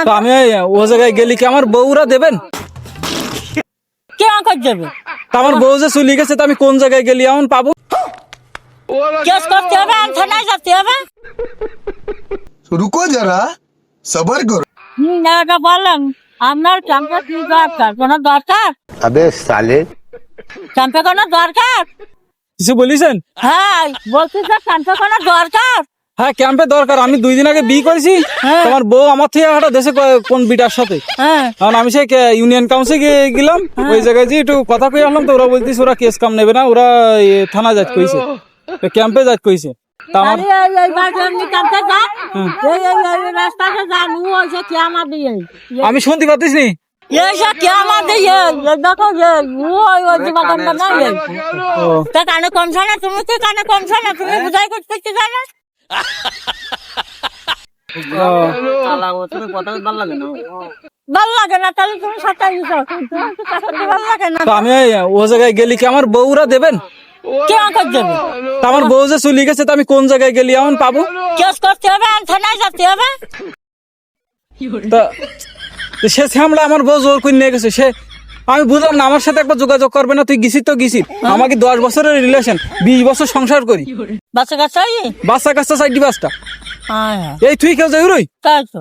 তো আমি ও জায়গায় গেলি কি আমার বউরা দেবেন? কে আমাকে দেবে? তা আমার বউ যে চলে গেছে, তো আমি কোন জায়গায় গেলি এমন পাবো? কেস করতে হবে, আমি থানায় যেতে হবে। रुको जरा सबर करो। এটা বললাম আপনার ক্যাম্পে কি দরকার? কোনো দরকার? अबे साले ক্যাম্পে কোনো দরকার? কিছু বলিছেন? হ্যাঁ বলছি যে ক্যাম্পে কোনো দরকার? হ্যাঁ, ক্যাম্পে দরকার। আমি 2 দিন আগে বিয়ে করেছি। হ্যাঁ। তোমার বউ আমার থেকে একটা দেশে কোন বিটার সাথে। হ্যাঁ কারণ আমি সেই ইউনিয়ন কাউন্সিলে গেলাম, ওই জায়গায় যে একটু কথা কই আসলাম, তো ওরা বলতেছে ওরা কেস কাম নেবে না, ওরা থানা যাত কইছে, ক্যাম্পে যাত কইছে। তা আমার ক্যাম্পে যান, এই রাস্তাতে যান, ও এসে কে আমার দিয়ে আমি শুনতে পাচ্ছিস নি? এসে কে আমার দিয়ে দেখো যে ওই বাগানটা নাই। ও, তা কানে কম শোনা, তুমি কি কানে কম শোনা? তুমি বুঝাই করতে জানো? ভাল লাগে না, তাহলে তুমি সাঁতার দিছো, ভাল লাগে না। তো আমি ও জায়গায় গেলি কি আমার বউরা দেবেন? কে আমাকে দেবে? তা আমার বউ যে চলে গেছে, তো আমি কোন জায়গায় গেলি এমন পাবো? কেস করতে হবে, আমি থানায় যেতে হবে। তা তো সে সামলা আমার বউ জোর করে নিয়ে গেছে। আমি বুঝলাম না, আমার সাথে একবার যোগাযোগ করবে না? তুই গেছিস তো গেছিস, আমাকে 10 বছরের রিলেশন, 20 বছর সংসার করি, বাচ্চা কাচ্চা বাচ্চা কাচ্চা 4-5টা। হ্যাঁ এই তুই কেউ যাই রই? তাই তো।